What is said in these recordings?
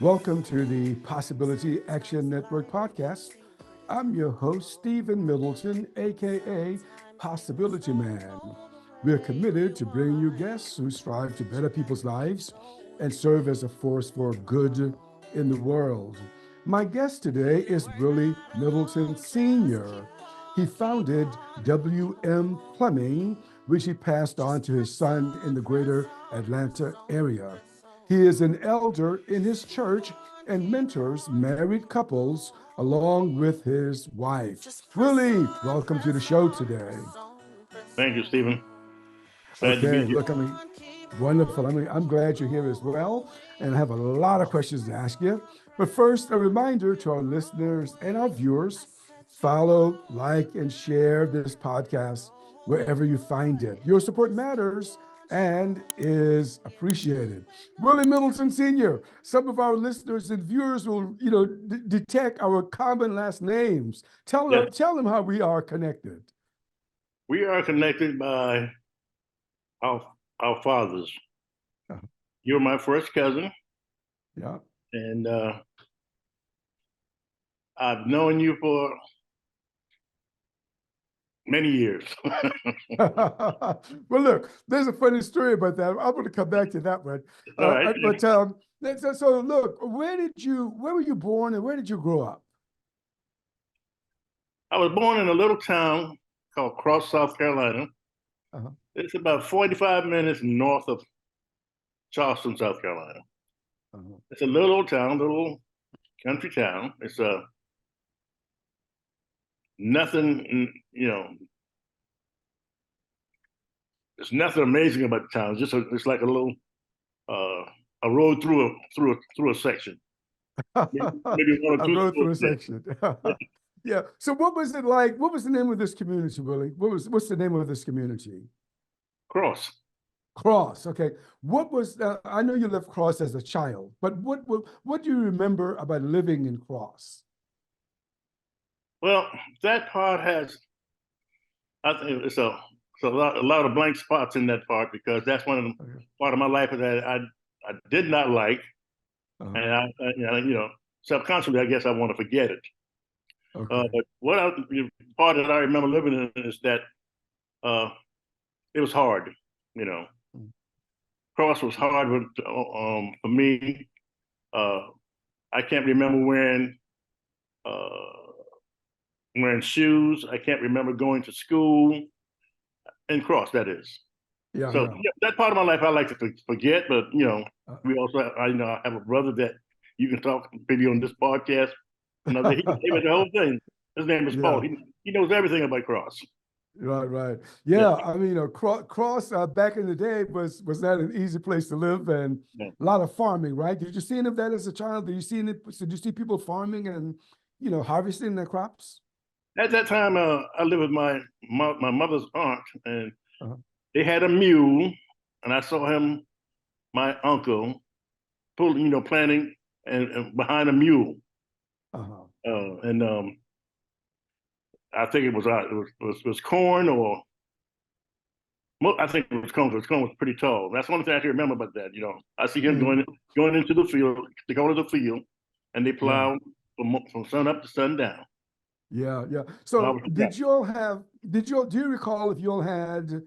Welcome to the Possibility Action Network podcast. I'm your host, Stephen Middleton, aka Possibility Man. We're committed to bringing you guests who strive to better people's lives and serve as a force for good in the world. My guest today is Willie Middleton Sr. He founded WM Plumbing, which he passed on to his son in the greater Atlanta area. He is an elder in his church and mentors married couples along with his wife. Willie, welcome to the show today. Thank you, Stephen. Glad to be Okay, here. look, wonderful. I'm glad you're here as well, and I have a lot of questions to ask you. But first, a reminder to our listeners and our viewers, follow, like, and share this podcast wherever you find it. Your support matters and is appreciated. Willie Middleton Sr., some of our listeners and viewers will, detect our common last names. Yes, Tell them how we are connected. we are connected by our our fathers. Uh, You're my first cousin, Yeah. and I've known you for many years. Well, look, there's a funny story about that. I'm going to come back to that one. All right. So look, where were you born and where did you grow up? I was born in a little town called Cross, South Carolina. Uh-huh. It's about 45 minutes north of Charleston, South Carolina. Uh-huh. It's a little old town, little country town. It's nothing, there's nothing amazing about the town. It's like a little uh, a road through a section. Maybe one or I two rode through schools a there. section. Yeah. So what was it like? What was the name of this community, Willie? What's the name of this community? Cross. Cross. Okay. I know you left Cross as a child, but what do you remember about living in Cross? Well, that part has, I think it's a lot of blank spots in that part because that's one of the Okay. part of my life that I did not like, Uh-huh. and subconsciously I guess I want to forget it. Okay. But the part that I remember living in is that uh, it was hard. You know, Mm. Cross was hard for me. Uh, I can't remember uh, wearing shoes. I can't remember going to school in Cross. That is. Yeah, So yeah. yeah, that part of my life I like to forget, but Uh, we also I have a brother that you can talk maybe on this podcast. Another he was the whole thing. His name is Paul. yeah. He knows everything about Cross. Right, right. Yeah, Yeah, Cross back in the day was not an easy place to live and yeah. a lot of farming, right? Did you see any of that as a child? Did you see people farming and harvesting their crops? At that time, I lived with my mother's aunt, and Uh-huh. they had a mule, and I saw him, my uncle, planting and behind a mule, Uh-huh. and I think it was corn or I think it was corn because corn was pretty tall. That's one thing I can remember about that. I see him Mm, going into the field, to go to the field, and they yeah, plow from sun up to sundown. yeah, yeah. So I So was yeah, do you recall if you all had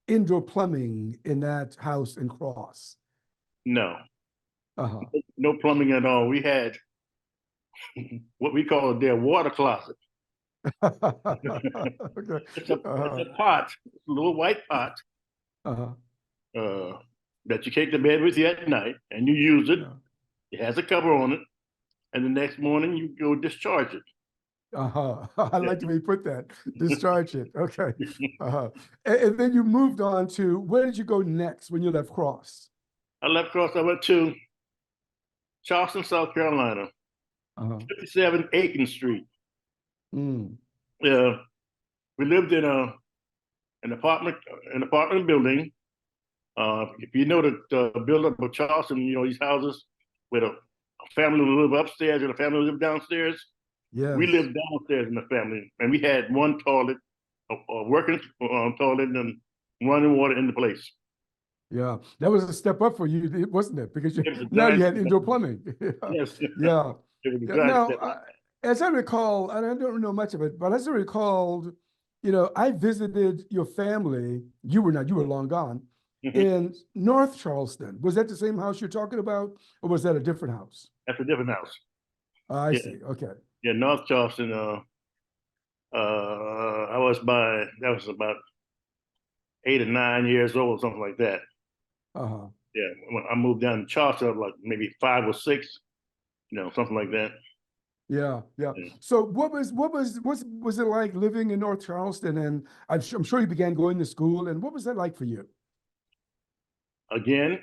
indoor plumbing in that house in Cross? no, Uh-huh. no plumbing at all. We had what we call their water closet. Okay. It's Uh-huh. a pot, a little white pot Uh-huh. uh, that you take to bed with you at night, and you use it. Yeah. It has a cover on it, and the next morning you go discharge it. Uh-huh. I Yeah. like the way you put that. Discharge it. Okay. Uh-huh. And then you moved on to where did you go next when you left Cross? I left Cross. I went to Charleston, South Carolina, Uh-huh. 57 Aiken Street. Mm. Yeah, we lived in an apartment building. If you know the building of Charleston, these houses with a family who live upstairs and a family who live downstairs. We Yes. lived downstairs in the family, and we had one toilet, a working toilet, and running water in the place. Yeah, that was a step up for you, wasn't it? Because It was a now you giant had step. indoor plumbing. Yeah, Yes, it yeah, was a yeah. giant Now, step. as I recall, and I don't know much of it, but as I recalled, I visited your family. You were long gone Mhm. in North Charleston. Was that the same house you're talking about, or was that a different house? That's a different house. I Yeah, see. Okay. yeah, North Charleston. That was about 8 or 9 years old, something like that. Uh-huh. Yeah, when I moved down to Charleston, I was like maybe 5 or 6, something like that. Yeah, yeah. Yeah. So what was it like living in North Charleston? And I'm sure you began going to school. And what was that like for you? Again,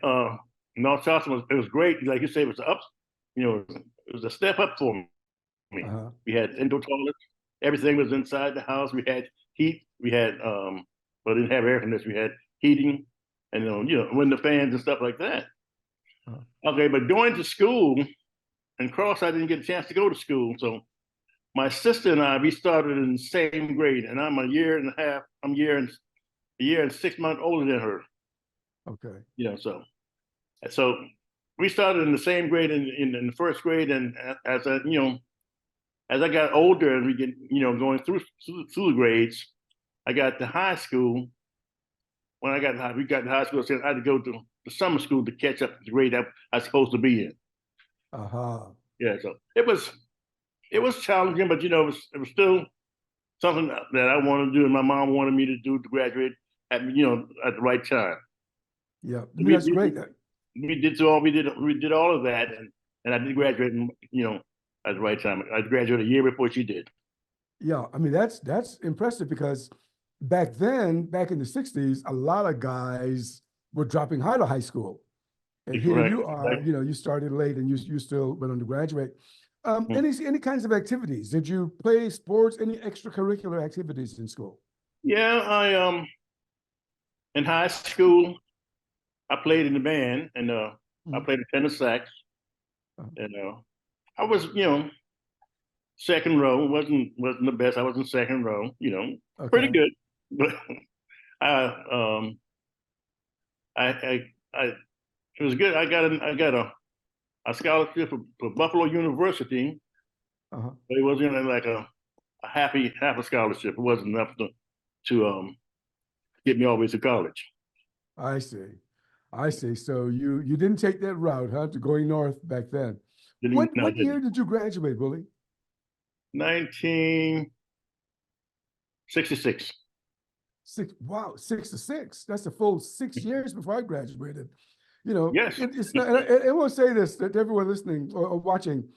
North Charleston was great. Like you said, it was up, it was a step up for me. Uh-huh. We had indoor toilets. Everything was inside the house. We had heat. We had well, didn't have air conditioning. We had heating, and window fans and stuff like that. Uh-huh. Okay, but going to school and cross, I didn't get a chance to go to school. So my sister and I, we started in the same grade, and I'm a year and a half. I'm a year and 6 months older than her. Okay. So we started in the same grade in the first grade, and as I got older and we get going through the grades, I got to high school. When we got to high school, I had to go to the summer school to catch up to the grade I was supposed to be in. Uh-huh. Yeah, so it was challenging, but it was still something that I wanted to do, and my mom wanted me to do to graduate at the right time. Yeah. I mean, We that's did great. we did all of that, and I did graduate, at the right time. I graduated a year before she did. Yeah. I mean, that's impressive because back then, back in the 60s, a lot of guys were dropping out of high school. And here Right. you are, Right. you started late and you still went on to graduate. Mhm. Any kinds of activities? Did you play sports, any extracurricular activities in school? Yeah, I in high school I played in the band, and I Mhm. played the tenor sax, Uh, and I was second row. Wasn't the best. I was in second row. Pretty Okay. good, but I um I it was good. I got a scholarship for Buffalo University, Uh-huh. but it wasn't like a half a scholarship. It wasn't enough to get me all the way to college. I see. I see. So you didn't take that route, huh, to going north back then. Didn't even What no, I what year didn't. did you graduate, Willie? 1966. Six. Wow, 6 to 6. That's a full 6 years before I graduated. Yes. It's not. And I will say this to everyone listening or watching.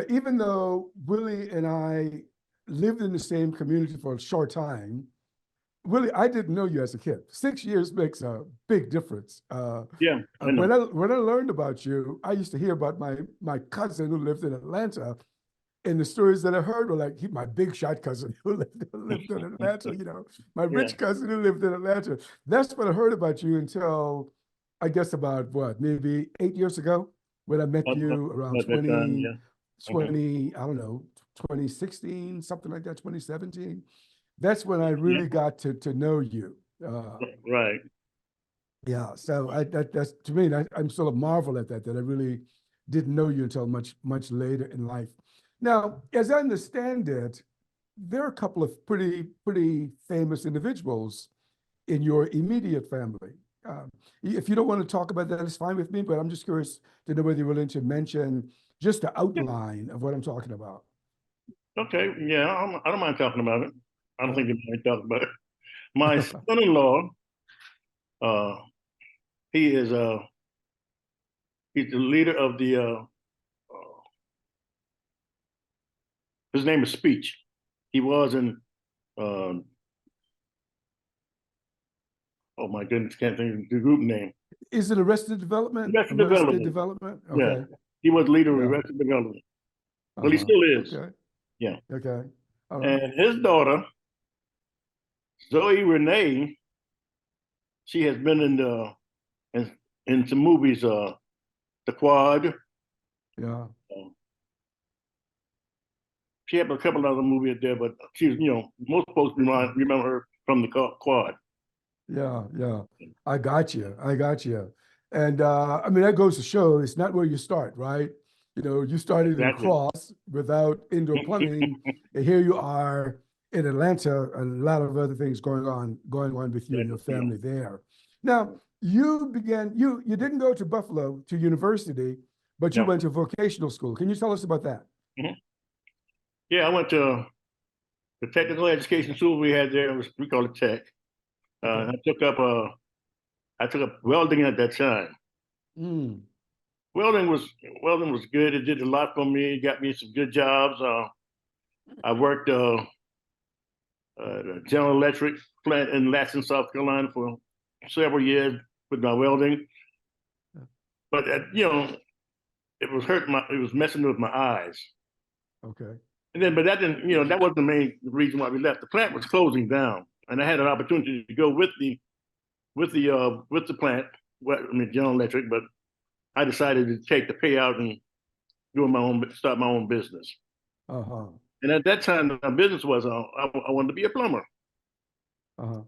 Even though Willie and I lived in the same community for a short time, Willie, I didn't know you as a kid. 6 years makes a big difference. Yeah, I know. When I learned about you, I used to hear about my cousin who lived in Atlanta, and the stories that I heard were like my big shot cousin who lived in Atlanta. My Yeah. rich cousin who lived in Atlanta. That's what I heard about you until I guess about what, maybe 8 years ago, when I met you around At that time, yeah. Mhm. 20, I don't know, 2016, something like that, 2017. That's when I Yeah. really got to know you. Uh, Right. yeah, so that's to me, I'm still a marvel at that I really didn't know you until much later in life. Now, as I understand it, there are a couple of pretty famous individuals in your immediate family. If you don't want to talk about that, it's fine with me, but I'm just curious to know whether you're willing to mention just the Yeah. outline of what I'm talking about. Okay. Yeah. I don't mind talking about it. I don't Uh, think you mind talking about it. My son-in-law, uh, he is he's the leader of his name is Speech. He was in uh, oh my goodness, can't think of the group name. is it Arrested Development? Arrested Arrested Development. Development? Yeah. Okay. He was leader of Yeah. Arrested Development. Well, he Uh-huh. still is. Okay. Yeah. Okay. All right. And his daughter, Zoe Renee, she has been in some movies, The Quad. Yeah. Um, she had a couple other movies there, but she's most folks remember her from The Quad. Yeah. I got you. I got you. And I mean, that goes to show it's not where you start, right? You know, you started in Exactly. Cross without indoor plumbing, and here you are in Atlanta, a lot of other things going on with you and your family there. Now, you didn't go to Buffalo to university, but you No. went to vocational school. Can you tell us about that? Mhm. Yeah, I went to the technical education school we had there. We call it tech. Okay. I took up welding at that time. Mm, Welding was welding was good. It did a lot for me. It got me some good jobs. I worked General Electric plant in Lansing, South Carolina for several years with my welding. But it was messing with my eyes. okay. But that didn't, that wasn't the main reason why we left. The plant was closing down, and I had an opportunity to go with the plant, General Electric. But I decided to take the payout and start my own business. Uh-huh. And at that time, my business was I wanted to be a plumber. Uh-huh.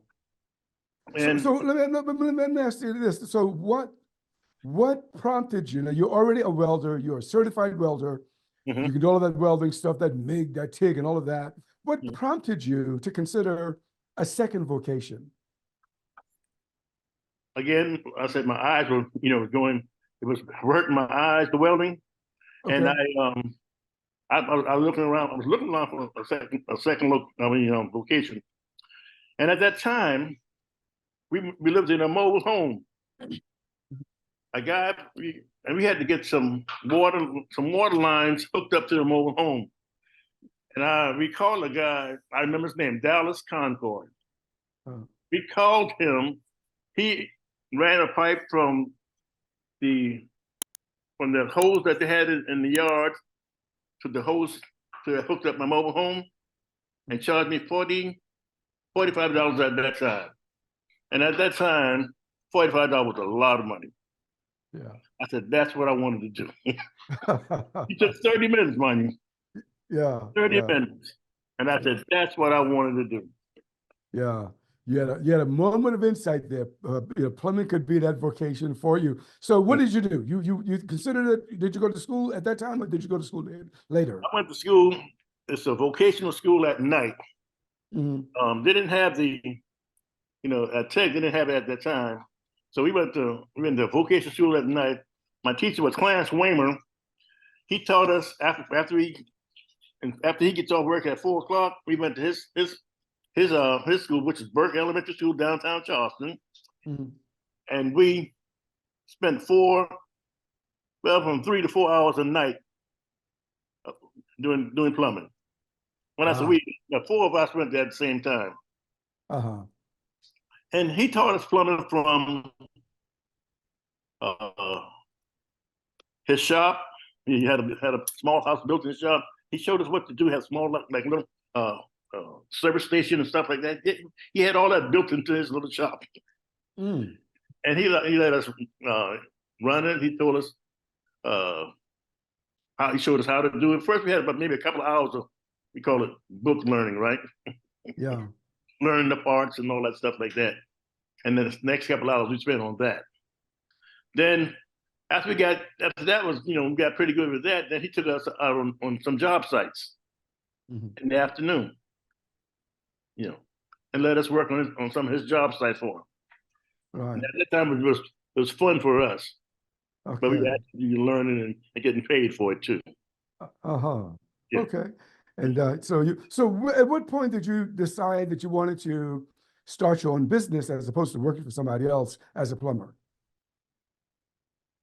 So, And so let me ask you this. So what prompted you? Now you're already a welder, you're a certified welder, you mhm, can do all of that welding stuff, that MIG, that TIG, and all of that. What mhm. prompted you to consider a second vocation? Again, I said my eyes were, going. It was hurting my eyes, the welding, and Okay. I was looking around. I was looking around for a second look. Vocation. And at that time, we lived in a mobile home. A guy, and we had to get some water lines hooked up to the mobile home. And I recall a guy. I remember his name, Dallas Concord. Uh, We called him. He ran a pipe the from the hose that they had in the yard to the hose to hooked up my mobile home and charged me $45 at that time. And at that time, $45 was a lot of money. yeah. I said, that's what I wanted to do. He took 30 minutes, mind you, Yeah, 30 yeah, minutes. And I said, that's what I wanted to do. yeah. You had a moment of insight there. Plumbing could be that vocation for you. So what did you do? You considered it? Did you go to school at that time, or did you go to school later? I went to school. It's a vocational school at night. Mhm. They didn't have at Tech, they didn't have it at that time. So we went to vocational school at night. My teacher was Clarence Waymer. He taught us after he gets off work at 4 o'clock, we went to his school, which is Burke Elementary School, downtown Charleston, Mhm. and we spent from 3 to 4 hours a night uh, doing plumbing. When I said Wow. we, four of us went there at the same time, Uh-huh. and he taught us plumbing from uh, his shop. He had a small house built in his shop. He showed us what to do. Had small like little uh, service station and stuff like that. He had all that built into his little shop, Mm. and he let us run it. He told us uh, how he showed us how to do it. First, we had about maybe a couple of hours of we call it book learning, right? Yeah. Learning the parts and all that stuff like that. And then the next couple of hours we spent on that. Then after that was we got pretty good with that. Then he took us out on some job sites Mhm. in the afternoon, you know, and let us work on some of his job sites for him. And Right. at that time it was fun for us, but we Okay. actually learning and getting paid for it too. Uh-huh. Yeah. Okay. And at what point did you decide that you wanted to start your own business as opposed to working for somebody else as a plumber?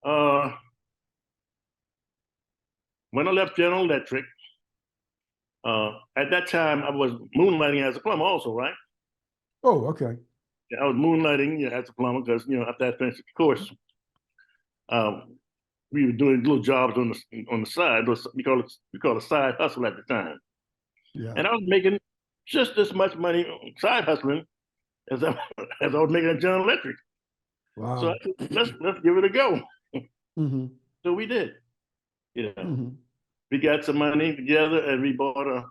Uh, when I left General Electric, at that time I was moonlighting as a plumber also, right? Oh, okay. Yeah, I was moonlighting as a plumber because after I finished the course, um, we were doing little jobs on the side. We call it side hustle at the time, Yeah. and I was making just as much money side hustling as I as I was making at General Electric. So I Wow. said, let's give it a go. Hmm. So we did. You know, Hmm. we got some money together and we bought a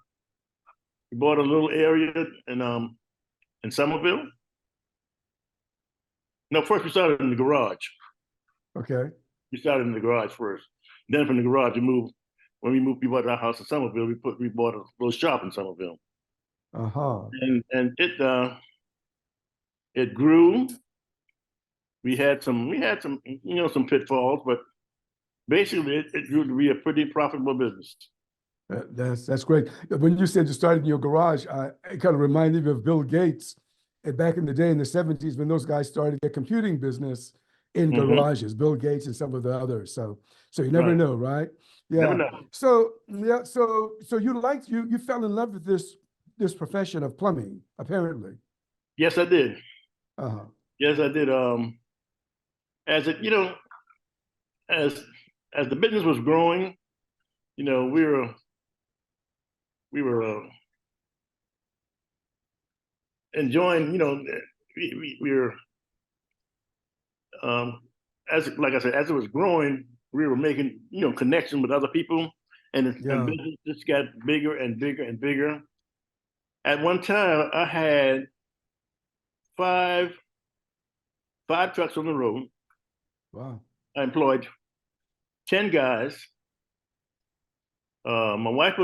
little area in Somerville, No, first we started in the garage. Okay. We started in the garage first. Then from the garage, when we moved people out of our house in Somerville, we bought a little shop in Somerville. Uh-huh. And it grew. We had some some pitfalls, but basically it grew to be a pretty profitable business. That's great. When you said you started in your garage, it kind of reminded me of Bill Gates. And back in the day in the 70s, when those guys started their computing business in Mm-hmm. garages, Bill Gates and some of the others. So you never Right. know, right? Never Yeah. know. So you fell in love with this profession of plumbing, apparently. Yes, I did. Uh-huh. Yes, I did. As it, as the business was growing, we were enjoying. We were as like I said, as it was growing, we were making connection with other people, and Yeah. business just got bigger and bigger and bigger. At one time, I had five trucks on the road. Wow. I employed 10 guys. My wife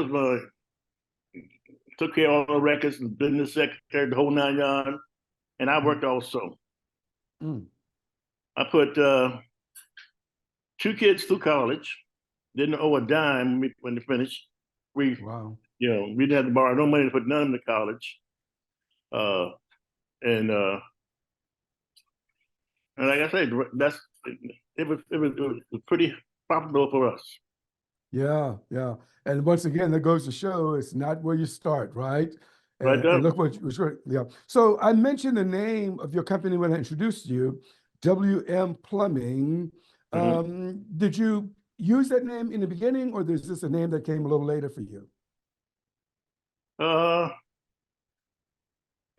took care of all the records, and business secretary, the whole 9 yards, and I worked also. Mm. I put 2 kids through college. Didn't owe a dime when they finished. Wow. We didn't have to borrow no money to put none of them to college. Uh, and like I said, it was pretty profitable for us. Yeah, yeah. And once again, that goes to show it's not where you start, right? Right And up. look what you sure, yeah. So I mentioned the name of your company when I introduced you, WM Plumbing. Mhm. Did you use that name in the beginning, or is this a name that came a little later for you? Uh,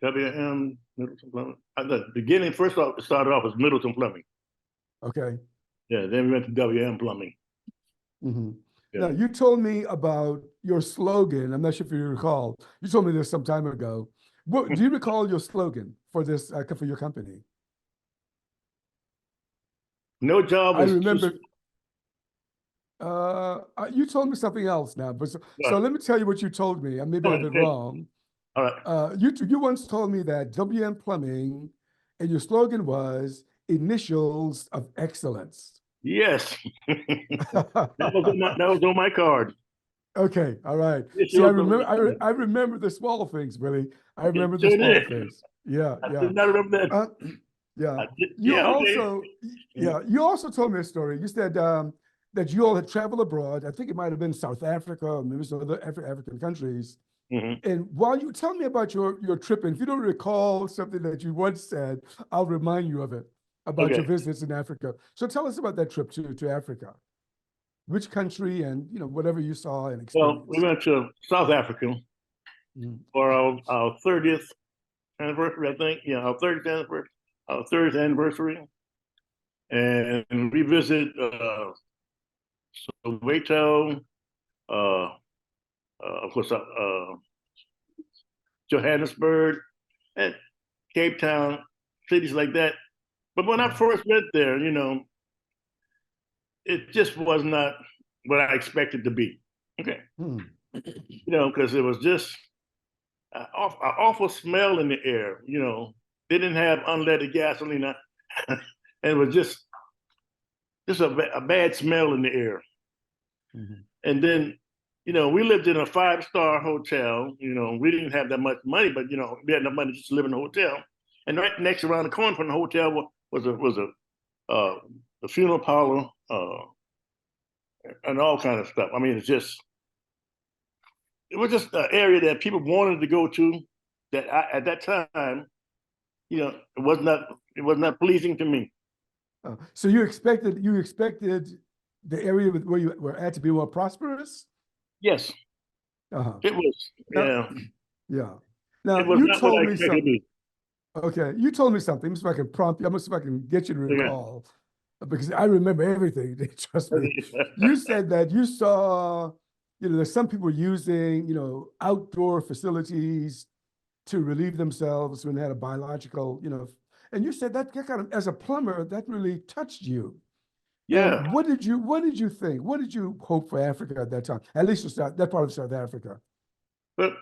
WM Middleton Plumbing. At the beginning, first off, it started off as Middleton Plumbing. Okay. Yeah, then we went to WM Plumbing. Hmm. Yeah. Now, you told me about your slogan. I'm not sure if you recall. You told me this some time ago. What do you recall your slogan for this for your company? No job I is too. remember you told me something else now, but so Uh, let me tell you what you told me. And maybe I have it okay. wrong. All right. You once told me that WM Plumbing, and your slogan was initials of excellence. Yes. That was on my card. Okay, all right. Yes, it See, I was on remember. my card. I remember the small things, Billy. I Okay, remember the sure small did. things. Yeah, I yeah. did not remember that. Uh, yeah. I did, You yeah, okay. also, yeah, you also told me a story. You said that you all had traveled abroad. I think it might have been South Africa or maybe some other African countries. Mhm. And while you tell me about your trip, and if you don't recall something that you once said, I'll remind you of it about your Okay. visits in Africa. So tell us about that trip to Africa. Which country and whatever you saw and Well, we experienced. went to South Africa Mm. for our 30th anniversary, I think. Yeah, our 30th anniversary. Our 30th anniversary. And we visited Soweto, uh, of course, Johannesburg, and Cape Town, cities like that. But when I Yeah. first went there, it just was not what I expected to be. Okay. Hmm. Because it was just an awful smell in the air. They didn't have unleaded gasoline, and it was just a bad smell in the air. Mhm. And then, we lived in a 5-star hotel. We didn't have that much money, but we had enough money just to live in a hotel. And right next around the corner from the hotel was a funeral parlor and all kind of stuff. I mean, it was just an area that people wanted to go to. That at that time, it was not pleasing to me. So you expected the area where you were at to be more prosperous? Yes, Uh-huh. it was. Now, Yeah, yeah. Now it was you not what told I me expected to something. be. Okay, you told me something. Let me see if I can prompt you. I'm gonna see if I can get you to Okay. recall, because I remember everything. Trust me. You said that you saw, there's some people using, outdoor facilities to relieve themselves when they had a biological, And you said that kind of, as a plumber, that really touched you. Yeah. And what did you think? What did you hope for Africa at that time? At least that part of South Africa. But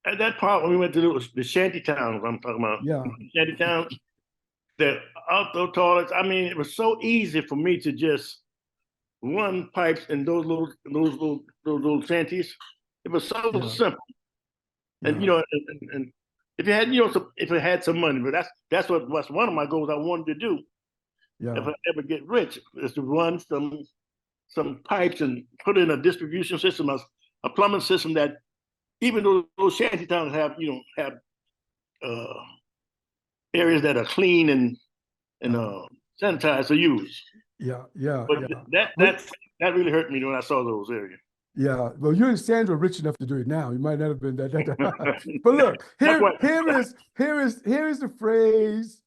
at that part, when we went to the shanty towns, I'm talking about Yeah, shanty towns, the outdoor toilets. I mean, it was so easy for me to just run pipes in those little shanties. It was so yeah, simple. And yeah, and if you had if I had some money, but that's what's one of my goals I wanted to do. If yeah, I ever get rich, is to run some pipes and put in a distribution system, a plumbing system that even though those shanty towns have uh, areas that are clean and sanitized to use. yeah, yeah, But yeah. that Well, that that really hurt me when I saw those areas. yeah. Well, you and Sandra are rich enough to do it now. You might not have been that. But look, That's here, what. here is the phrase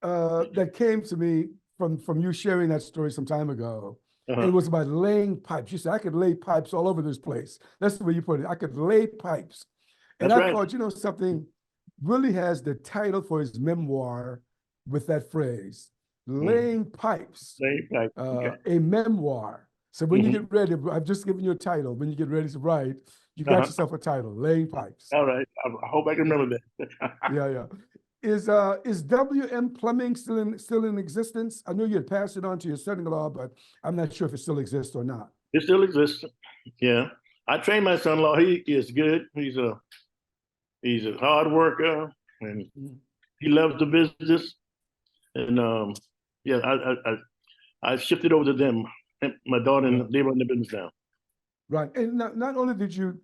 that came to me from you sharing that story some time ago. And it Uh-huh. was about laying pipes. You said I could lay pipes all over this place. That's the way you put it. I could lay pipes. And That's I right. thought, you know something, Willie has the title for his memoir with that phrase, Mm. Laying Pipes, Like, okay. a memoir. So when you Hmm. get ready, I've just given you a title. When you get ready to write, you got Uh-huh. yourself a title, Laying Pipes. All right. I hope I can remember that. Yeah, yeah. Is WM Plumbing still in existence? I know you had passed it on to your son-in-law, but I'm not sure if it still exists or not. It still exists. Yeah. I trained my son-in-law. He is good. He's a hard worker and Mhm. he loves the business. And yeah, I shifted over to them. My daughter Yeah, and they run the business now. right. And not only did you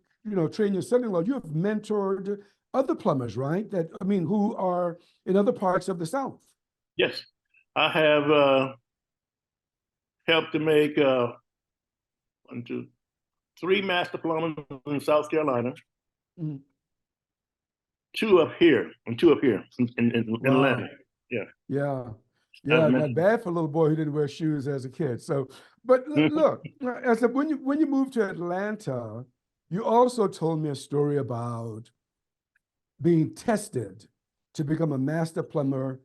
train your son-in-law, you have mentored other plumbers, right? That I mean, who are in other parts of the South. Yes. I have helped to make one, two, three master plumbers in South Carolina, Mhm. two up here, and two up here in Atlanta. Wow. Yeah. Yeah. I've Yeah, not mentioned. bad for a little boy who didn't wear shoes as a kid. So, but look, when you moved to Atlanta, you also told me a story about being tested to become a master plumber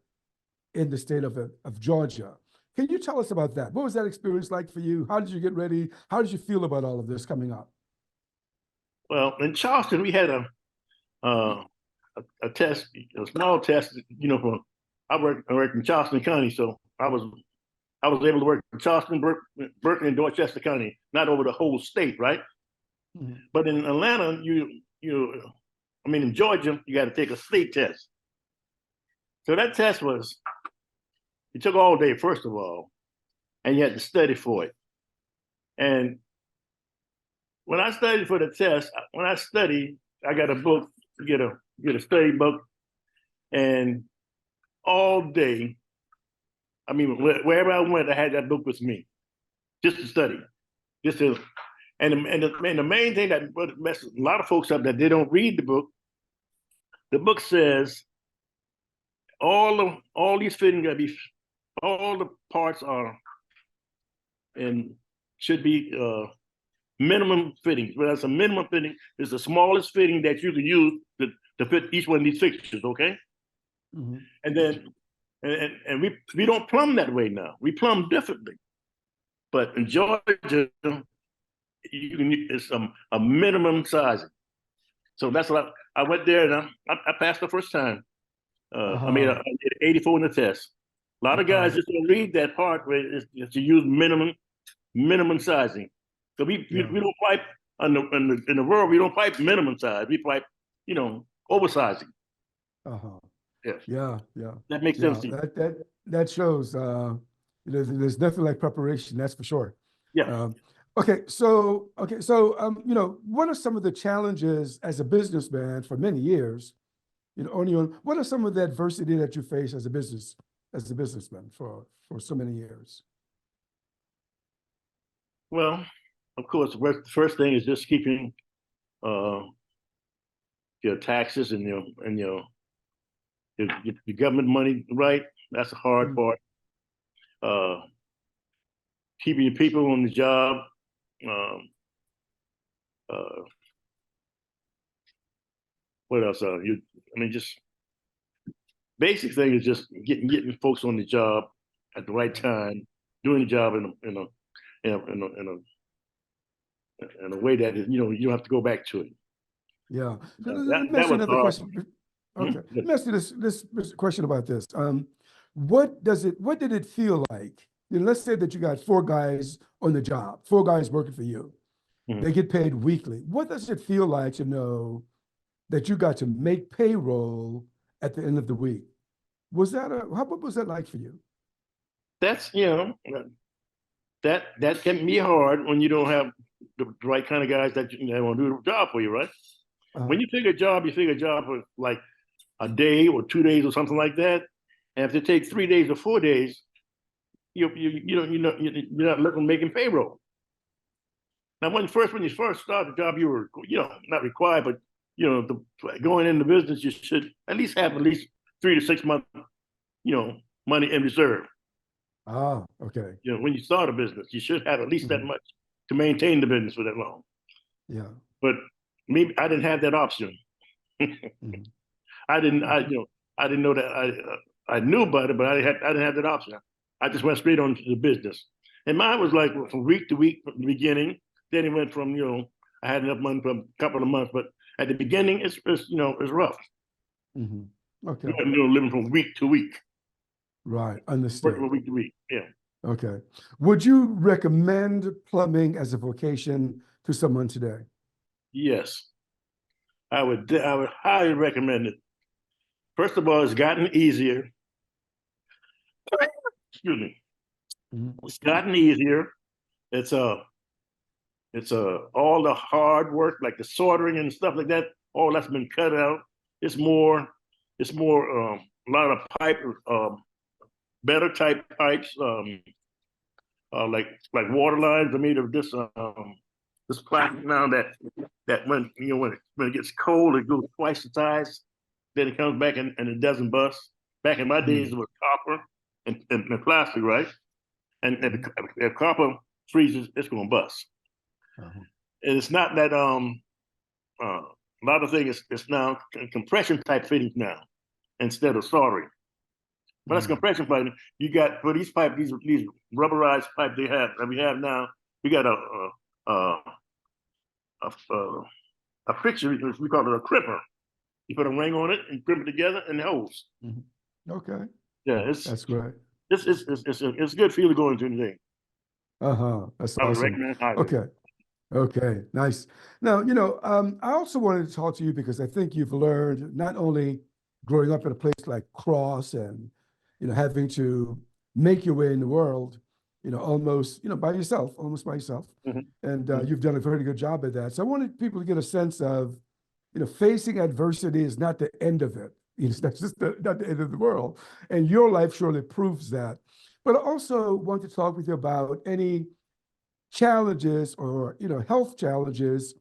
in the state of Georgia. Can you tell us about that? What was that experience like for you? How did you get ready? How did you feel about all of this coming up? Well, in Charleston, we had uh, a test, a small test. For I worked in Charleston County, so I was able to work in Charleston, Berkeley, and Dorchester County, not over the whole state, right? Mhm. But in Atlanta, I mean, in Georgia, you got to take a state test. So that test it took all day, first of all, and you had to study for it. And when I studied for the test, I got a book, get a study book, and all day, I mean, wherever I went, I had that book with me, just to study, just to, and the main thing that messes a lot of folks up that they don't read the book. The book says all these fittings gotta be, all the parts are and should be minimum fittings. Well, that's a minimum fitting. It's the smallest fitting that you can use to fit each one of these fixtures. Okay, Mhm. and then and we don't plumb that way now. We plumb differently. But in Georgia, you can it's a minimum sizing. So that's what I went there and I passed the first time. I made Uh-huh. 84 in the test. A lot of guys Wow. just don't read that part where it's to use minimum sizing. So Yeah. we don't pipe in the world. We don't pipe minimum size. We pipe, oversizing. Uh-huh. Yes, Yeah, yeah, that makes sense yeah. to you. That shows there's nothing like preparation, that's for sure. Yeah. Um, what are some of the challenges as a businessman for many years, on your own, what are some of the adversity that you face as a businessman for so many years? Well, of course, the first thing is just keeping uh, your taxes and your government money right. That's the hard Mm, part. Uh, Keeping your people on the job. Um, uh, what else? I mean, just basic thing is just getting folks on the job at the right time, doing the job in a way that is, you don't have to go back to it. Yeah. So let me That ask you was another hard. question. Okay. Let me ask you this question about this. What did it feel like? Let's say that you got four guys on the job, four guys working for you. Mhm. They get paid weekly. What does it feel like to know that you got to make payroll at the end of the week? What was that like for you? That's that can be hard when you don't have the right kind of guys that want to do the job for you, right? When you take a job, you take a job for like a day or 2 days or something like that. And if it takes 3 days or 4 days, you're not looking making payroll. Now, when you first start the job, you were not required, but going into business, you should at least have 3 to 6 months money in reserve. Ah, okay. When you start a business, you should have at least that Mhm. much to maintain the business for that long. Yeah. But me, I didn't have that option. Mhm. I didn't. Okay. I didn't know that. I knew about it, but I didn't have that option. I just went straight on to the business, and mine was like from week to week from the beginning. Then it went from I had enough money for a couple of months, but at the beginning it's rough. Mhm. Okay. Living from week to week, Right. working Understood. from week to week. Yeah. Okay. Would you recommend plumbing as a vocation to someone today? Yes, I would. I would highly recommend it. First of all, it's gotten easier. Excuse me. Mhm. It's gotten easier. It's all the hard work, like the soldering and stuff like that. All that's been cut out. It's more. It's more. A lot of pipe. Better type pipes. Like water lines are made of this plastic now that when it gets cold, it goes twice the size. Then it comes back and it doesn't bust. Back in my days, Mhm. it was copper and plastic, right? And Mhm. if copper freezes, it's going to bust. Uh-huh. And it's not that a lot of things. It's now compression type fittings now instead of soldering. But that's Mhm. compression piping. You got for these pipe, these rubberized pipe that we have now. We got a a, a fixture. We call it a crimper. You put a ring on it and crimp it together and it holds. Mhm. Okay. Yeah, That's great. it's good for you to go into anything. Uh-huh. That's I would awesome. recommend highly. Okay. Okay. Nice. Now, I also wanted to talk to you because I think you've learned not only growing up in a place like Cross and, having to make your way in the world, almost, almost by yourself. Mhm. And Mhm. you've done a very good job at that. So I wanted people to get a sense of, facing adversity is not the end of it. It's not just not the end of the world. And your life surely proves that. But I also want to talk with you about any challenges or health challenges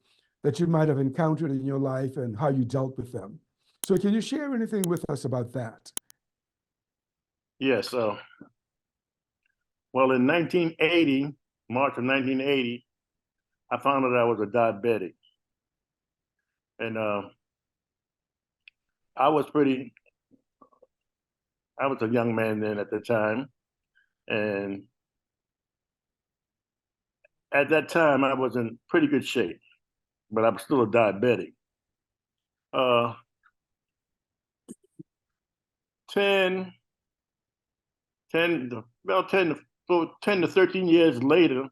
that you might have encountered in your life and how you dealt with them. So can you share anything with us about that? Yes. Well, in 1980, March of 1980, I found out I was a diabetic, and I was pretty. I was a young man then at the time, and at that time I was in pretty good shape, but I was still a diabetic. Uh, 10, 10, about 10 to 13 years later,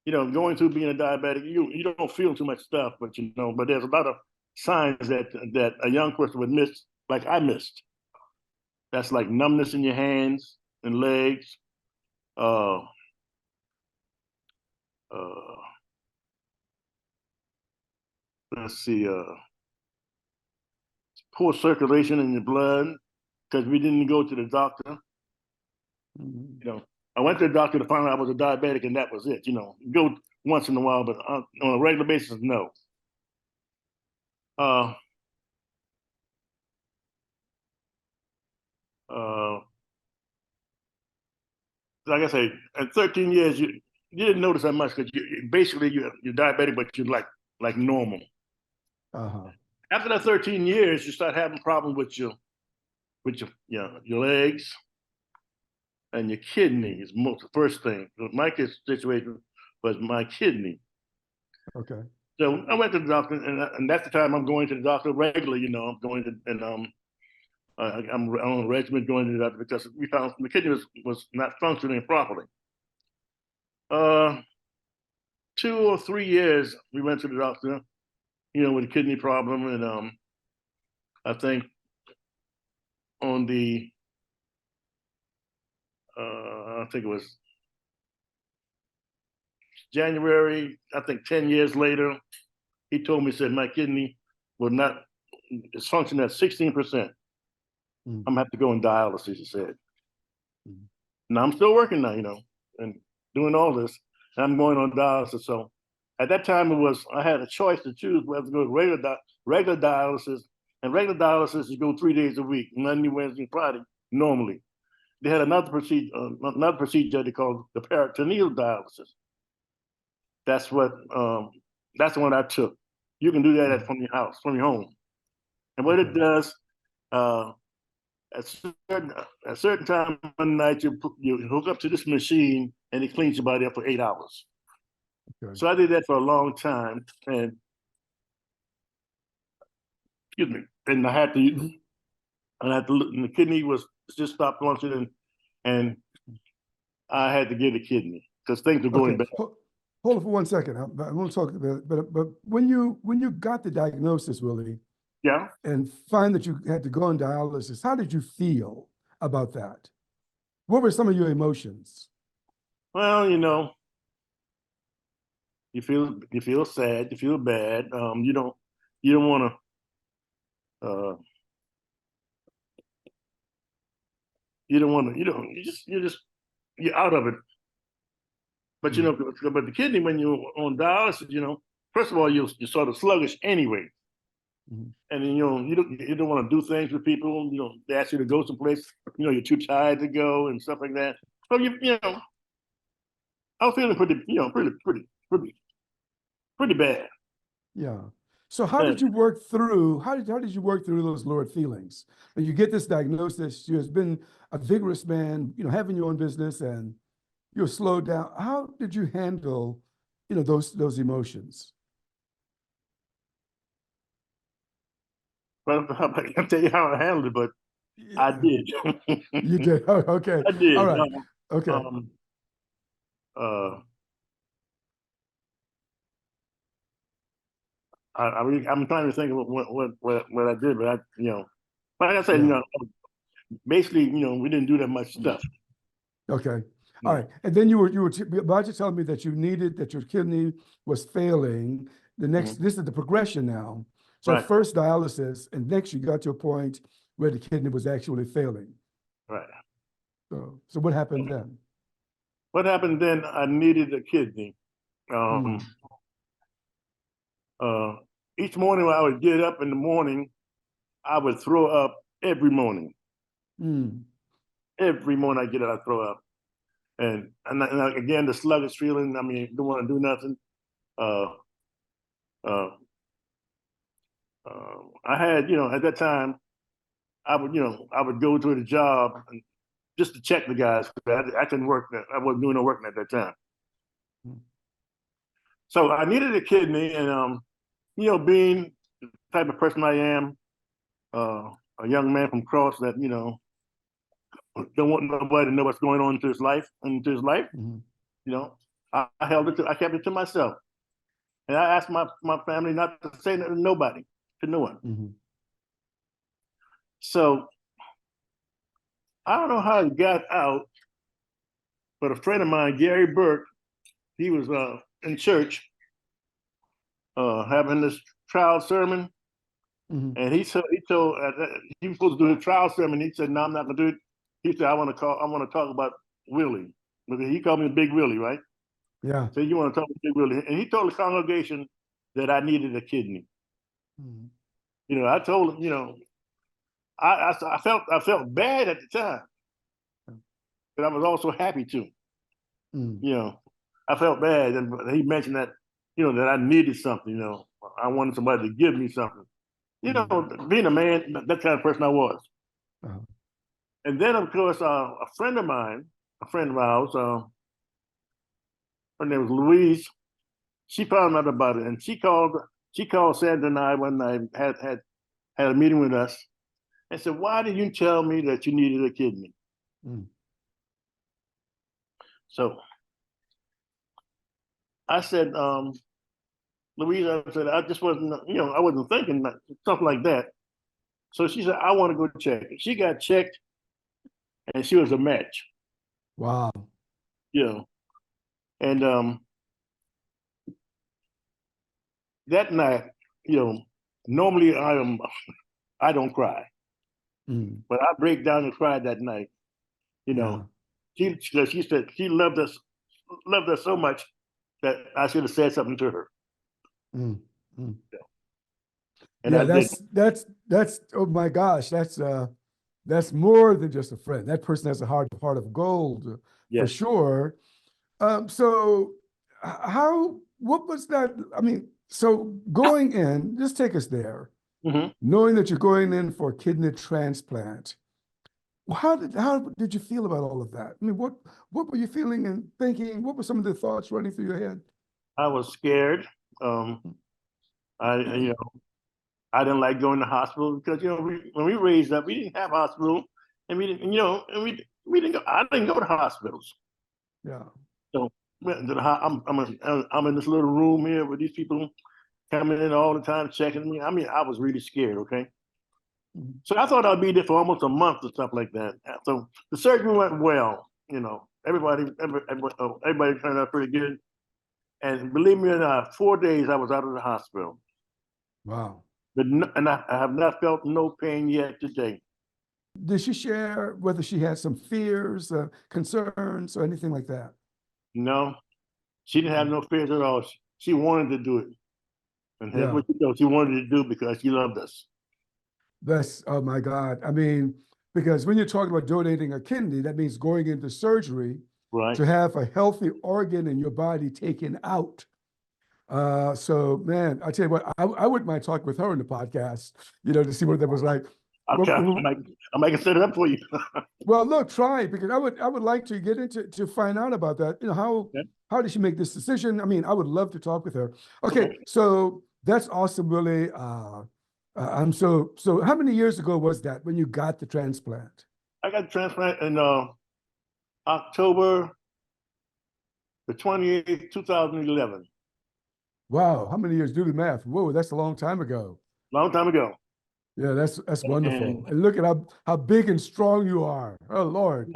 going through being a diabetic, you don't feel too much stuff, but there's a lot of signs that a young person would miss, like I missed. That's like numbness in your hands and legs. Uh, uh, let's see, poor circulation in your blood because we didn't go to the doctor. Mhm. You know, I went to the doctor to find out I was a diabetic, and that was it. Go once in a while, but on a regular basis, no. Uh, uh, like I say, at 13 years, you didn't notice that much because basically you're diabetic, but you're like normal. Uh-huh. After that 13 years, you start having problems with with your legs and your kidney is most the first thing. My situation was my kidney. Okay. So I went to the doctor, and that's the time I'm going to the doctor regularly. I'm going to, and I'm on a regimen going to the doctor because we found the kidney was not functioning properly. 2 or 3 years we went to the doctor, with a kidney problem, and I think on the I think it was January, I think 10 years later, he told me, said my kidney will not, it's functioning at 16%. I'm gonna have to go on dialysis, he said. Now I'm still working now, and doing all this, and I'm going on dialysis. So at that time I had a choice to choose whether to go to regular dialysis, and regular dialysis you go 3 days a week, Monday, Wednesday, Friday, normally. They had another procedure they called the peritoneal dialysis. That's the one I took. You can do that from your house, from your home. And what it does, at a certain time of the night, you hook up to this machine and it cleans your body up for 8 hours. Okay. So I did that for a long time, and excuse me, and I had to, and the kidney was just stopped functioning, and I had to get a kidney because things were going bad. Hold on for 1 second. I want to talk about it, but when you got the diagnosis, Willie, yeah, and find that you had to go on dialysis, how did you feel about that? What were some of your emotions? Well, you feel sad, you feel bad. You don't want to. You don't want to. You're out of it. But but the kidney, when you're on dialysis, first of all, you're sort of sluggish anyway, and then you don't want to do things with people. They ask you to go someplace. You're too tired to go and stuff like that. So I was feeling pretty bad. Yeah. So how did you work through? How did you work through those lowered feelings? When you get this diagnosis, you have been a vigorous man, having your own business, and you're slowed down. How did you handle, those emotions? Well, I can't tell you how I handled it, but I did. You did. Oh, okay. I did. All right. Okay. I'm trying to think of what I did, but like I said, basically, we didn't do that much stuff. Okay. All right. And then you were about to tell me that that your kidney was failing. The next, this is the progression now. So right. First dialysis, and next you got to a point where the kidney was actually failing. Right. So what happened then? What happened then? I needed a kidney. Each morning when I would get up in the morning, I would throw up every morning. Every morning I get up, I throw up. And again, the sluggish feeling, don't want to do nothing. I had, at that time, I would go to the job just to check the guys. I couldn't work. I wasn't doing no working at that time. So I needed a kidney, and being the type of person I am, a young man from Cross that don't want nobody to know what's going on into his life. I held it. I kept it to myself, and I asked my family not to say nothing to nobody, to no one. So I don't know how it got out, but a friend of mine, Gary Burke, he was in church having this trial sermon, and he told he was supposed to do the trial sermon. He said, "No, I'm not gonna do it." He said, I want to talk about Willie." Because he called me Big Willie, right? Yeah. So you want to talk about Big Willie, and he told the congregation that I needed a kidney. I told him, I felt bad at the time, but I was also happy too. I felt bad, and he mentioned that that I needed something. I wanted somebody to give me something. Being a man, that kind of person I was. And then, of course, a friend of mine, a friend of ours, her name was Louise. She found out about it, and she called. She called Sandra and I one night, had a meeting with us, and said, "Why did you tell me that you needed a kidney?" Mm. So I said, Louise, I said, I just wasn't, I wasn't thinking something like that. So she said, I want to go check. She got checked, and she was a match, Wow. you know. And that night, normally I don't cry, Mm. but I break down and cry that night. You Yeah. know, she said she loved us so much that I should have said something to her, Mm. Mm. and Yeah, I did. that's oh my gosh, that's more than just a friend. That person has a heart of gold for Yes. sure. So what was that? I mean, so going in, just take us there, Hmm. knowing that you're going in for a kidney transplant. How did you feel about all of that? I mean, what were you feeling and thinking? What were some of the thoughts running through your head? I was scared. Um, I you know I didn't like going to hospital because when we raised up, we didn't have hospital, and we didn't we didn't go. I didn't go to hospitals. Yeah. So I'm in this little room here with these people coming in all the time checking me. I mean, I was really scared. Okay, Mhm. so I thought I'd be there for almost a month or stuff like that. So the surgery went well. Everybody turned out pretty good. And believe me or not, 4 days I was out of the hospital. Wow. But and I have not felt no pain yet today. Did she share whether she had some fears, concerns, or anything like that? No, she didn't have no fears at all. She wanted to do it. And that's Yeah. what she wanted to do because she loved us. That's, oh my God. I mean, because when you're talking about donating a kidney, that means going into surgery Right. to have a healthy organ in your body taken out. So man, I tell you what, I wouldn't mind talking with her in the podcast, to see what that was like. Okay. I might set it up for you. Well, look, try because I would like to get into to find out about that. Okay. How did she make this decision? I mean, I would love to talk with her. Okay, Okay. so that's awesome, Willie. I'm so. How many years ago was that when you got the transplant? I got transplant in October the 28th, 2011. Wow, how many years? Do the math. Whoa, that's a long time ago. Long time ago. Yeah, that's wonderful. And And look at how big and strong you are. Oh Lord.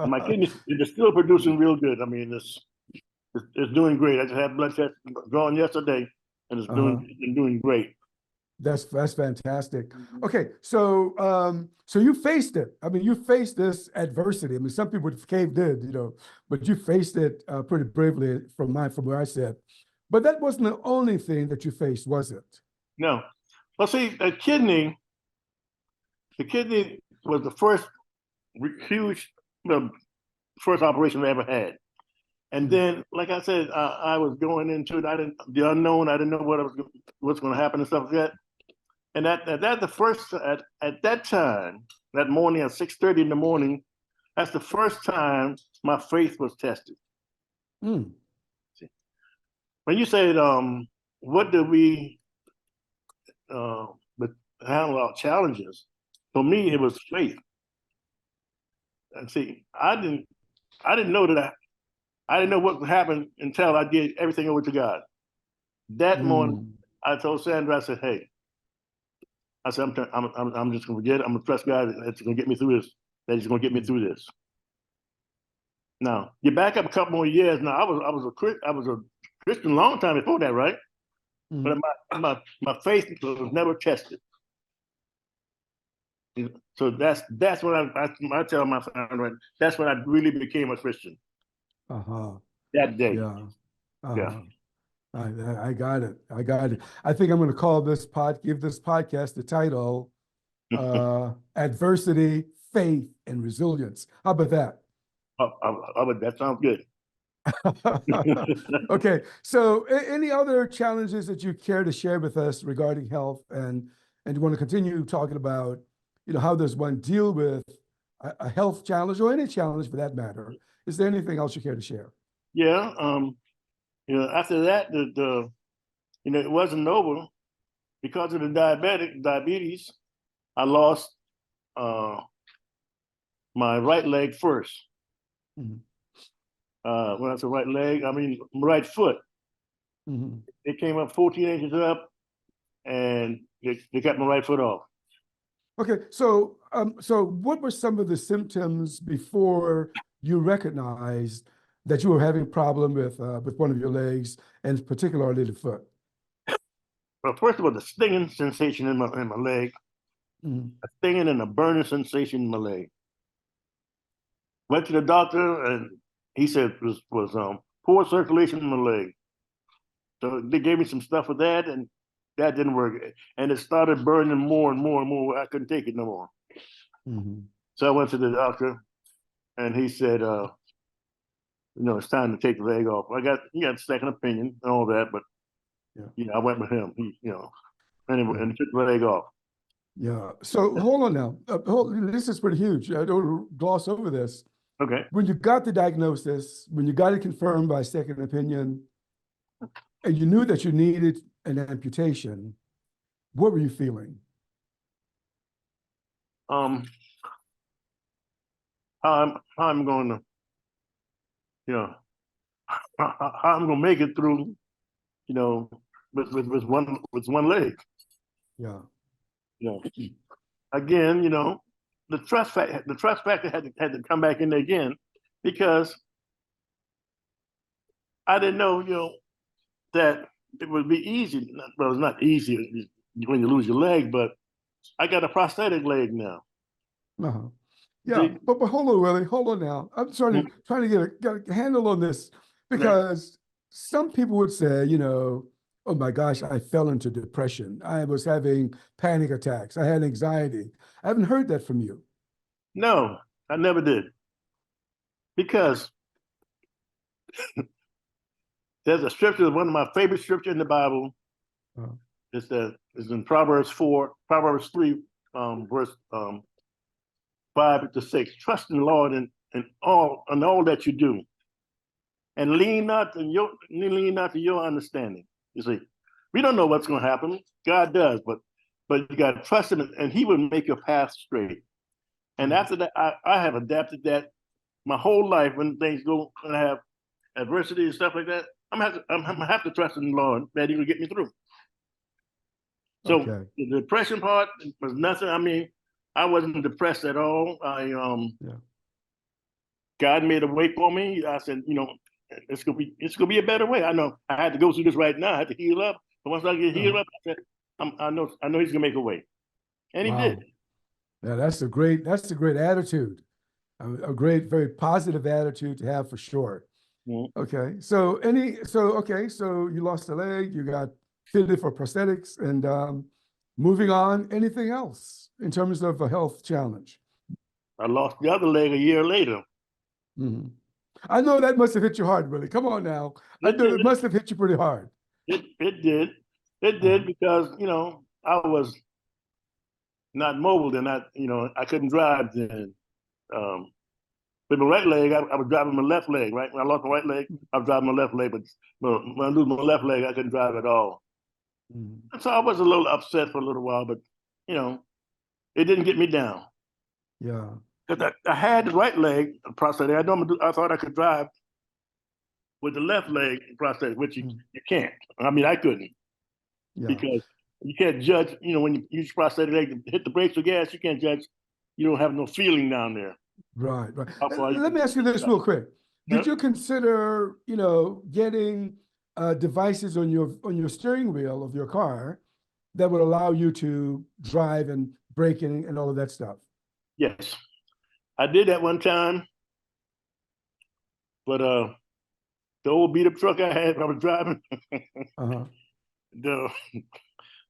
my kidneys is still producing real good. I mean, it's doing great. I just had blood test drawn yesterday, and Uh-huh. it's doing great. That's fantastic. Okay, so you faced it. I mean, you faced this adversity. I mean, some people caved in, but you faced it pretty bravely from where I sit. But that wasn't the only thing that you faced, was it? No, well, see, the kidney was the first huge, first operation I ever had. And Mm. then, like I said, I was going into it. I didn't the unknown. I didn't know what's going to happen and stuff like that. And at that time, that morning at 6:30 in the morning, that's the first time my faith was tested. Mm. When you said, what do we uh, handle our challenges? For me, it was faith. And see, I didn't know that I didn't know what would happen until I did everything over to God. That morning, Mm. I told Sandra, I said, "Hey, I said I'm just gonna forget it. I'm gonna trust God that's gonna get me through this. That He's gonna get me through this." Now, you back up a couple more years. Now, I was a Christian a long time before that, right? But Mm. my faith was never tested. So that's what I tell my family. That's when I really became a Christian Uh-huh. that day. Yeah. Yeah. Uh-huh. I got it. I got it. I think I'm going to give this podcast the title, Adversity, Faith, and Resilience. How about that? That sounds good. Okay, so any other challenges that you care to share with us regarding health, and you want to continue talking about, how does one deal with a health challenge or any challenge for that matter. Is there anything else you care to share? Yeah. After that, it wasn't over because of the diabetes. I lost my right leg first. Mhm. When I say right leg, I mean right foot. Mhm. It came up 14 inches up, and they cut my right foot off. Okay, so what were some of the symptoms before you recognized that you were having a problem with one of your legs, and particularly the foot? Well, first of all, the stinging sensation in my leg, Mhm. a stinging and a burning sensation in my leg. Went to the doctor, and he said it was poor circulation in my leg. So they gave me some stuff for that, and that didn't work. And it started burning more and more and more. I couldn't take it no more. Mhm. So I went to the doctor, and he said, it's time to take the leg off. He got a second opinion and all that, but Yeah, I went with him. yeah, And he took the leg off. yeah. So hold on now. This is pretty huge. I don't gloss over this. Okay. When you got the diagnosis, when you got it confirmed by second opinion, and you knew that you needed an amputation, what were you feeling? Um, how I'm going to, you know, how I'm going to make it through, with one leg. Yeah. You know, again, the trust factor had to come back in there again because I didn't know, that it would be easy. Well, it's not easy when you lose your leg, but I got a prosthetic leg now. Uh-huh. Yeah, See? but hold on, Willie. Hold on now. I'm trying to get a handle on this Okay. because some people would say, oh my gosh, I fell into depression. I was having panic attacks. I had anxiety. I haven't heard that from you. No, I never did because there's a scripture, one of my favorite scripture in the Bible. Uh, It's in Proverbs 3, verse 5 to 6. Trust in the Lord in all that you do, and lean not to your understanding. You see, we don't know what's going to happen. God does, but you got to trust Him, and He will make your path straight. And after that, I have adapted that my whole life. When things go, when I have adversity and stuff like that, I'm gonna have to trust in the Lord that He will get me through. So okay. the depression part was nothing. I mean, I wasn't depressed at all. Yeah. God made a way for me. I said, it's gonna be a better way. I know I had to go through this right now. I had to heal up. But once I get healed Uh-huh. up, I said, I know He's gonna make a way, and He did. Wow. Yeah, that's a great attitude. A great, very positive attitude to have for sure. Mhm. Okay. So you lost a leg, you got fitted for prosthetics, and moving on, anything else in terms of a health challenge? I lost the other leg a year later. Mhm. I know that must have hit you hard, Willie. Come on now. I It know it did. must have hit you pretty hard. It did. It Uh, did because I was not mobile, and I couldn't drive then. Um, with my right leg, I was driving my left leg. Right when I lost my right leg, I was driving my left leg. But when I lose my left leg, I couldn't drive at all. mhm. And so I was a little upset for a little while, but you know, it didn't get me down. Yeah. Because I had the right leg prosthetic. I thought I could drive with the left leg prosthetic, which you, Mhm. you can't. I mean, I couldn't Yeah. because you can't judge. When you use prosthetic leg to hit the brakes or gas, you can't judge. You don't have no feeling down there. Right. Right. How far you Let can. me ask you this real quick. Did Huh? you consider, getting devices on your steering wheel of your car that would allow you to drive and braking and all of that stuff? Yes, I did that one time, but the old beat up truck I had, I was driving. Uh-huh. the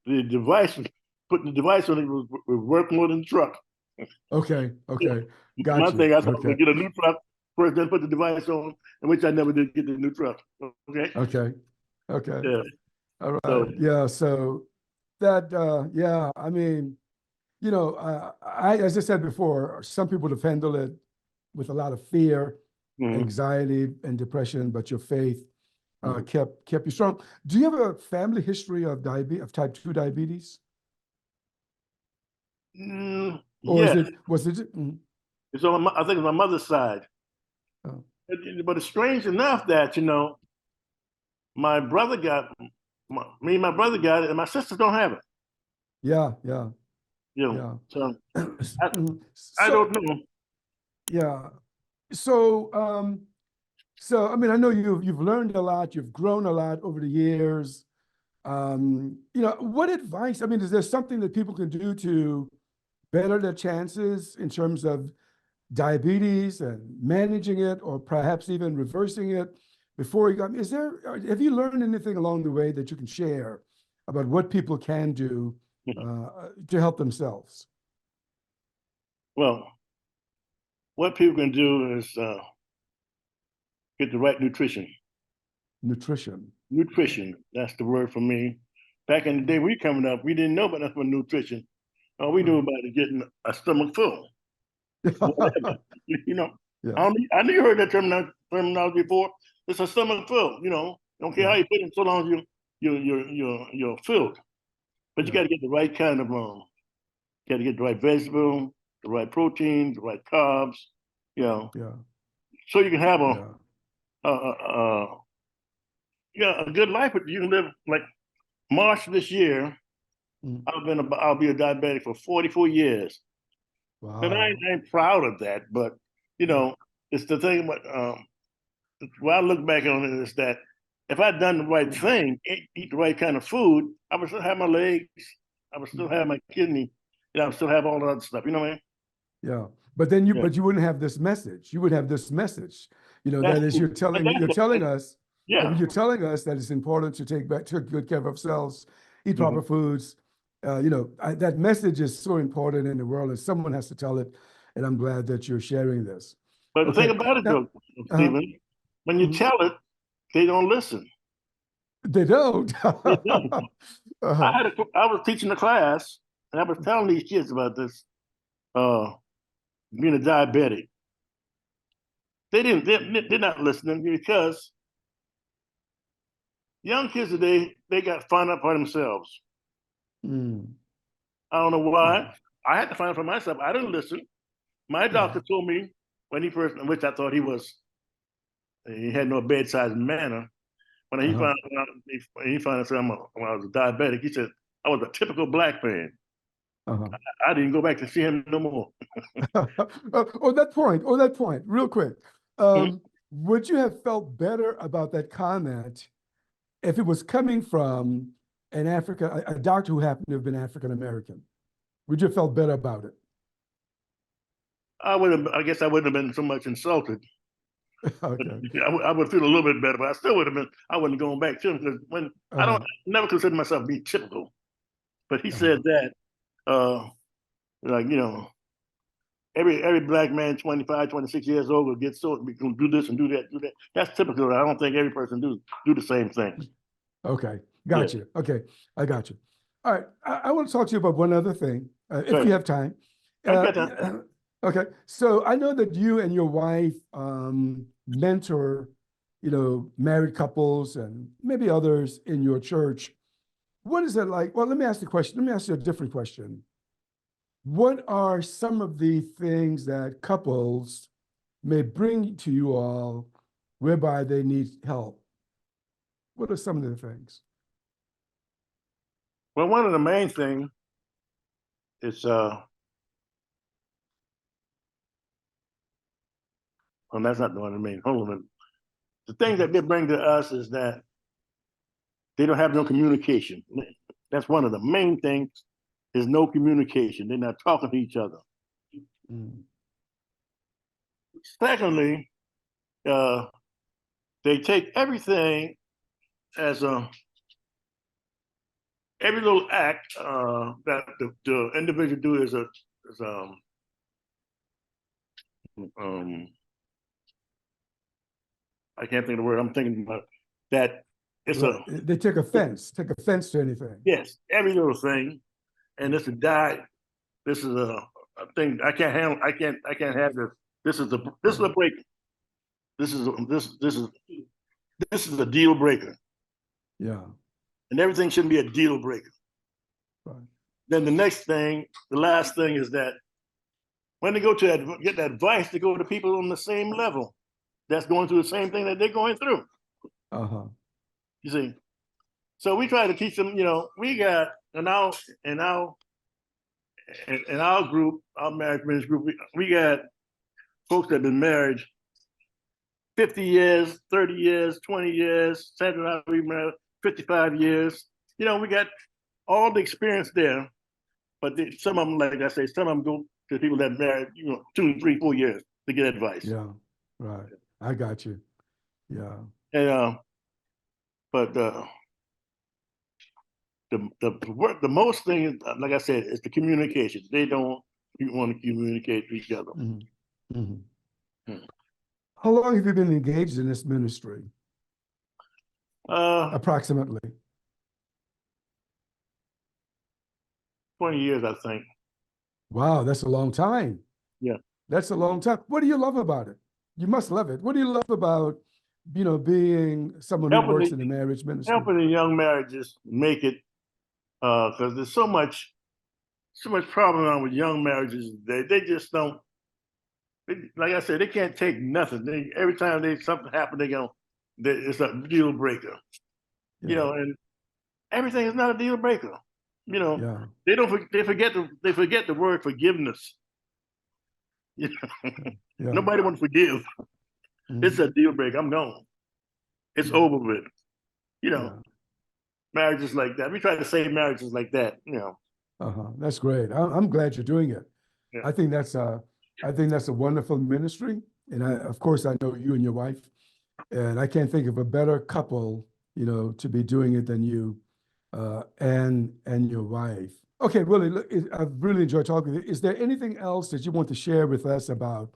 the device, putting the device on it was worth more than the truck. Okay. Okay. My Got you. thing, I thought I was Okay. gonna get a new truck first, then put the device on, in which I never did get the new truck. Okay. Okay. Okay. Yeah. All So right. Yeah. So that, yeah, I mean, as I said before, some people have handled it with a lot of fear, anxiety, and depression, but your faith kept you strong. Do you have a family history of diabetes, of type 2 diabetes? Or Yeah, was it? it's on I think it's my mother's side. Oh, But it's strange enough that, my brother got, me and my brother got it, and my sisters don't have it. yeah, yeah. So I So, don't know. yeah. So, I mean, I know you've learned a lot, you've grown a lot over the years. What advice? I mean, is there something that people can do to better their chances in terms of diabetes and managing it, or perhaps even reversing it before you got? Have you learned anything along the way that you can share about what people can do to help themselves? Well, what people can do is get the right nutrition. Nutrition. Nutrition, that's the word for me. Back in the day, we coming up, we didn't know about nothing but nutrition. All we knew about it getting a stomach full. Whatever. Yeah. I knew you heard that terminology before. It's a stomach full. Don't care how you put it, so long as you're filled. But you got to get the right kind of got to get the right vegetable, the right protein, the right carbs. Yeah. So you can have a good life. But you can live like March this year. I'll be a diabetic for 44 years. Wow. And I ain't proud of that, but it's the thing about when I look back on it is that if I'd done the right thing, eat the right kind of food, I would still have my legs, I would still have my kidney, I would still have all the other stuff. You know what I mean? Yeah. But then but you wouldn't have this message. You would have this message, that is you're telling us, Yeah. you're telling us that it's important to take good care of ourselves, eat proper foods. That message is so important in the world, and someone has to tell it. And I'm glad that you're sharing this. But the thing about it, Now, though, Stephen, when you tell it, they don't listen. They don't. They don't. I was teaching a class, and I was telling these kids about this, being a diabetic. They're not listening because young kids today, they got to find out for themselves. I don't know why. I had to find out for myself. I didn't listen. My doctor told me when he first, which I thought he had no bedside manner. When he found out, when I was a diabetic, he said I was a typical black man. I didn't go back to see him no more. On that point, real quick, would you have felt better about that comment if it was coming from a doctor who happened to have been African American? Would you have felt better about it? I guess I wouldn't have been so much insulted. Okay. I would feel a little bit better, but I still would have been. I wouldn't have gone back to him because I never consider myself be typical. But he said that, like every black man 25, 26 years old will get we can do this and do that, do that. That's typical. I don't think every person do the same thing. Okay, got you. Okay, I got you. All right, I want to talk to you about one other thing, if you have time. Okay, so I know that you and your wife mentor, married couples and maybe others in your church. What is it like? Well, let me ask you a different question. What are some of the things that couples may bring to you all whereby they need help? What are some of the things? Well, one of the main things is well, that's not the one I mean. Hold on. The thing that they bring to us is that they don't have no communication. That's one of the main things. Is no communication. They're not talking to each other. Secondly, they take everything as every little act that the individual do is I can't think of the word I'm thinking about that. They take offense to anything. Yes, every little thing, and it's a die. This is a thing I can't handle. I can't have this. This is a break. This is this is a deal breaker, Yeah. and everything shouldn't be a deal breaker. Right. Then the next thing, the last thing is that when they go to get that advice, they go to people on the same level that's going through the same thing that they're going through. Uh-huh. You see, so we try to teach them. You know, we got in our group, our marriage ministry group, we got folks that have been married 50 years, 30 years, 20 years, Sandra and I, we married 55 years. You know, we got all the experience there, but some of them, like I say, some of them go to people that married, 2, 3, 4 years to get advice. Yeah. Right. I got you. Yeah. And but the most thing, like I said, is the communication. They don't want to communicate to each other. Mm-hmm. Mm-hmm. How long have you been engaged in this ministry? Approximately 20 years, I think. Wow, that's a long time. Yeah. That's a long time. What do you love about it? You must love it. What do you love about, being someone who works in the marriage ministry? Helping the young marriages make it, because there's so much problem around with young marriages. They just don't, like I said, they can't take nothing. Every time something happens, it's a deal breaker. Yeah. And everything is not a deal breaker. Yeah. They forget the word forgiveness. Yeah. Nobody wants to forgive. Mm-hmm. It's a deal breaker. I'm gone. It's over with. Marriages like that. We try to save marriages like that. That's great. I'm glad you're doing it. Yeah. I think that's a wonderful ministry, and of course I know you and your wife, and I can't think of a better couple, to be doing it than you, and your wife. Okay, Willie, look, I've really enjoyed talking with you. Is there anything else that you want to share with us about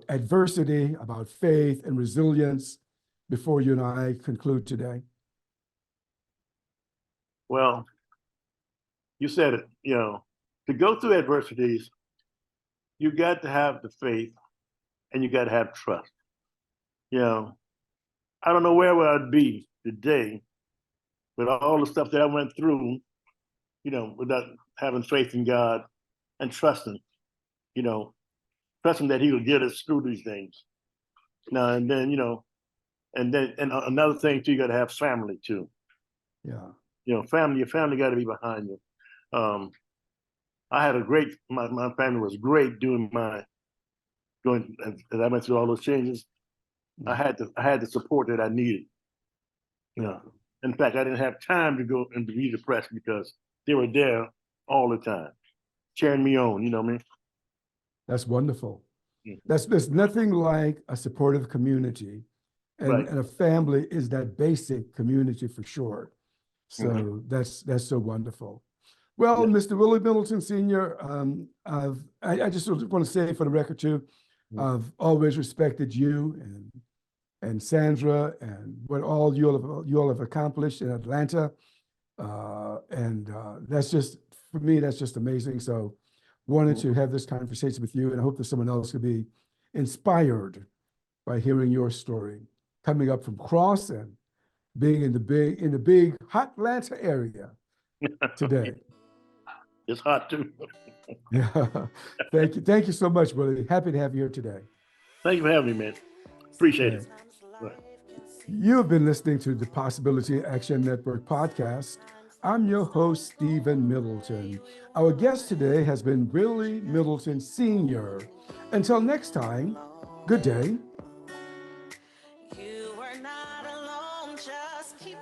adversity, about faith and resilience before you and I conclude today? Well, you said it, to go through adversities, you got to have the faith and you got to have trust. I don't know where I'd be today with all the stuff that I went through, without having faith in God and trusting that He will get us through these things. Now, and then, and another thing too, you got to have family too. Yeah. Your family got to be behind you. I had my family was great as I went through all those changes. Mm-hmm. I had the support that I needed. In fact, I didn't have time to go and be depressed because they were there all the time, cheering me on. You know what I mean? That's wonderful. Mm-hmm. There's nothing like a supportive community, and a family is that basic community for sure. So mm-hmm. that's so wonderful. Well, yeah. Mr. Willie Middleton Sr., I just want to say for the record too, I've always respected you and Sandra and what all you all have accomplished in Atlanta, and that's just, for me, that's just amazing. So wanted to have this conversation with you, and I hope that someone else could be inspired by hearing your story, coming up from Cross and being in the big hot Atlanta area today. It's hot too. Yeah. Thank you so much, Willie. Happy to have you here today. Thank you for having me, man. Appreciate it. Right. You have been listening to the Possibility Action Network podcast. I'm your host, Stephen Middleton. Our guest today has been Willie Middleton Sr. Until next time, good day. You are not alone, just keep